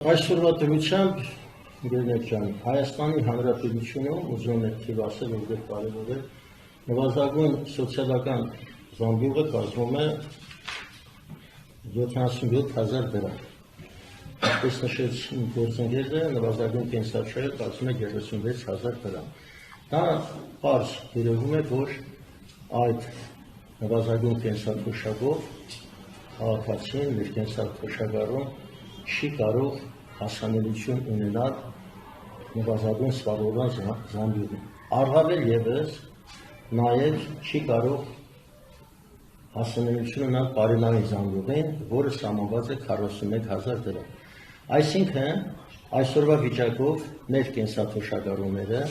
Այսօրվա դրությամբ Հայաստանի Հանրապետությունում ուզում եք ասել, որ կարևոր է նվազագույն սոցիալական զամբյուղը կազմում է 77,000 դրամ։ Այսպես նշեցին գործընկերները, նվազագույն կենսաթոշակը կազմում է 36,000 դրամ։ Դա պարզ երևում է, որ այդ նվազագույն կենսաթոշակով քաղաքացին մեր կենսաթոշակառուն չի կարող հասանելիություն ունենալ նվազագույն սպառողական զամբյուղին։ Առավել ևս նաև չի կարող հասանելիություն ունենալ պարենային զամբյուղին, որը սահմանված է 41,000 դրամ։ Այսինքն, այսօրվա վիճակով մեր կենսաթոշակառուները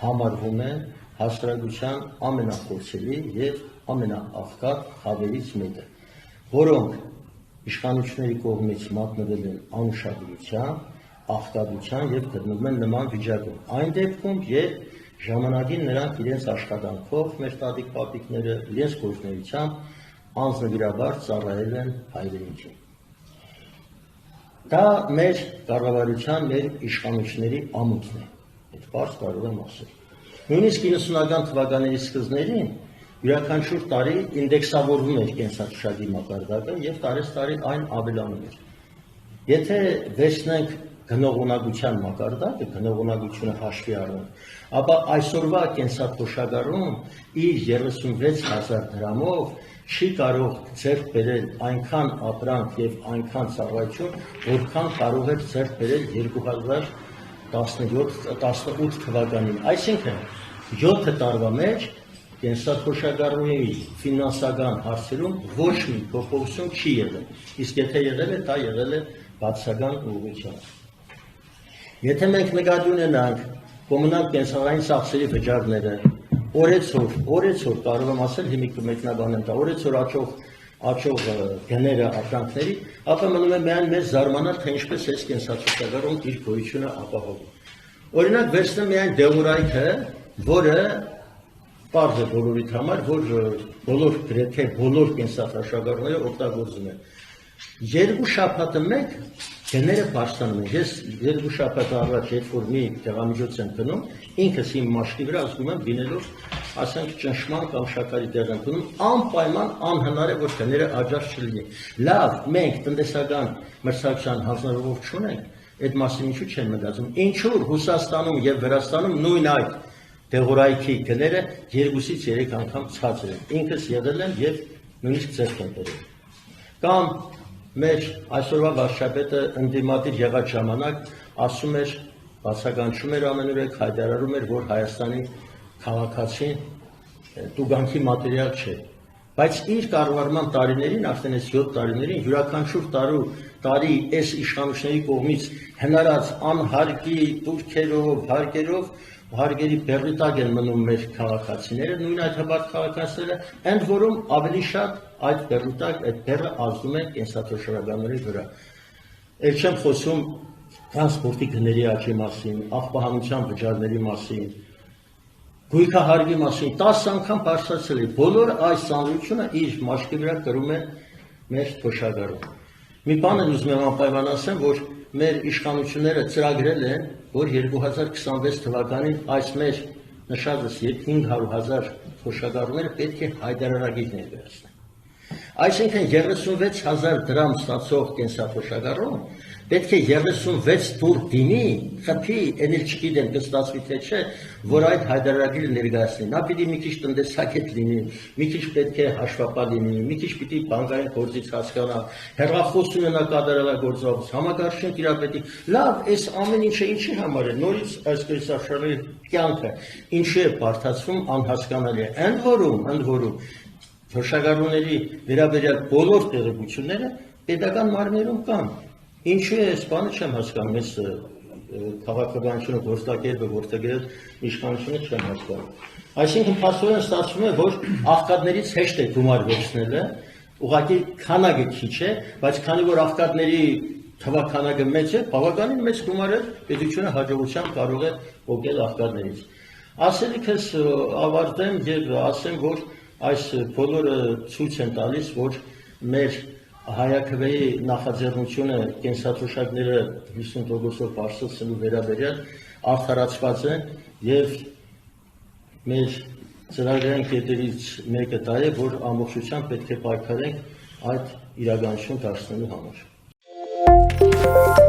համարվում են հասարակության ամենախոցելի և ամենաաղքատ խավերից մեկը, որոնք իշխանությունների կողմից մատնվել են անուշադրության, աղքատության և գտնվում են նման վիճակում։ Այն դեպքում, երբ ժամանակին նրանք իրենց աշխատանքով, մեր տատիկ-պապիկները, իրենց գործունեությամբ անձնվիրաբար ծառայել են հայրենիքին։ Դա մեր կառավարության, մեր իշխանությունների ամոթն է, այդ պարզ կարող եմ ասել։ Նույնիսկ 90-ական թվականների սկզբներին յուրաքանչյուր տարի ինդեքսավորվում էր կենսաթոշակի մակարդակը և տարեցտարի այն ավելանում էր։ Եթե վերցնենք գնողունակության մակարդակը, գնողունակությունը հաշվի առնենք, ապա այսօրվա կենսաթոշակառուն իր 36,000 դրամով չի կարող ձեռք բերել այնքան ապրանք և այնքան ծառայություն, որքան կարող էր ձեռք բերել 2018 թվականին։ Այսինքն 7 տարվա մեջ կենսաթոշակառուի ֆինանսական հարցերում ոչ մի փոփոխություն չի եղել, իսկ եթե եղել է, դա եղել է բացասական ուղղությամբ։ Եթե մենք նկատի ունենանք կոմունալ կենսաղային ծախսերի վճարները, օրեցօր կարող եմ ասել, հիմիկը մեկնաբանեմ դա, օրեցօր աճող գները ապրանքների, ապա մնում է միայն մեզ զարմանալ, թե ինչպես է կենսաթոշակառուն իր գոյությունը ապահովում։ Օրինակ վերցնեմ միայն դեղորայքը, որը պարզ է բոլորիդ համար, որ գրեթե բոլոր կենսաթոշակառուները օգտագործում են։ Երկու շաբաթը մեկ գները բարձրանում են։ Ես երկու շաբաթ առաջ, երբ որ մի դեղամիջոց եմ գնում, ինքս իմ մաշկի վրա զգում եմ լինելով, ասենք ճնշման կամ շաքարի տեղ եմ գնում, անպայման անհնար է, որ գները աջած չլինի։ Լավ, մենք տնտեսական մրցակցության հանձնարարող չունենք, այդ մասին ինչու չեն մտածում։ Ինչու Ռուսաստանում և Վրաստանում նույն այդ դեղորայքի գները 2-ից 3 անգամ ցածր են։ Ինքս եղել եմ և նույնիսկ ձեռք եմ բերել։ Կամ մեր այսօրվա վարչապետը ընդդիմադիր եղած ժամանակ ասում էր, բացականչում էր ամենուրեք, հայտարարում էր, որ Հայաստանի քաղաքացին տուգանքի մատերիալ չէ։ Բայց իր կառավարման տարիներին, արդեն այս 7 տարիներին, յուրաքանչյուր տարի այս իշխանությունների կողմից հնարած անհարգի տուրքերով, հարգերի բեռի տակ են մնում մեր քաղաքացիները, նույն այդ հբարտ քաղաքացիները, ընդ որում ավելի շատ այդ բեռի տակ, այդ բեռը ազդում է կենսաթոշակառուների վրա։ Էլ չեմ խոսում տրանսպորտի գների աճի մասին, աղբահանության վճարների մասին, գույքահարկի մասին, 10 անգամ բարձրացել է։ Բոլոր այս ծանրությունը իր մաշկի վրա կրում է մեր թոշակառուն։ Մի բան եմ ուզում եմ անպայման ասեմ, որ մեր իշխանությունները ծրագրել են, որ 2026 թվականին այս մեր նշածս 500,000 թոշակառուները պետք է հայտարարագիր ներկայացնեն։ Այսինքն 36,000 դրամ ստացող կենսաթոշակառուն պետք է 36 տուր դիմի, խփի, էլ չգիտեմ կստացվի թե չէ, որ այդ հայտարարագիրը ներկայացնի։ Նա պիտի մի քիչ տնտեսագետ լինի, մի քիչ պետք է հաշվապահ լինի, մի քիչ պիտի բանկային գործից հասկանա, հեռախոս ունենա կատարելագործող, համակարգչային տիրապետի։ Լավ, այս ամեն ինչը ինչի համար է, նորից այս կենսաթոշակառուի կյանքը ինչի է բարդացվում, անհասկանալի է։ Ընդ որում թոշակառուների վերաբերյալ բոլոր տեղեկությունները պետական մարմիններում կան։ Ինչու է այս բանը չեմ հասկանում, այս քաղաքականությունը գործակերպը որդեգրել իշխանությունը չեմ հասկանում։ Այսինքն փաստորեն ստացվում է, որ աղքատներից հեշտ է գումար վերցնելը, ուղղակի քանակը քիչ է, բայց քանի որ աղքատների թվաքանակը մեծ է, բավականին մեծ գումարը պետությունը հաջողությամբ կարող է օգնել աղքատներից։ Ասելիքս ավարտեմ և ասեմ, որ այս բոլորը ցույց են տալիս, որ մեր հայաքվեի նախաձեռնությունը կենսաթոշակները 50%-ով բարձրացնելու վերաբերյալ արդարացված է եւ մեր ծրագրային կետերից մեկը դա է, որ ամբողջությամբ պետք է պայքարենք այդ իրականություն դարձնելու համար։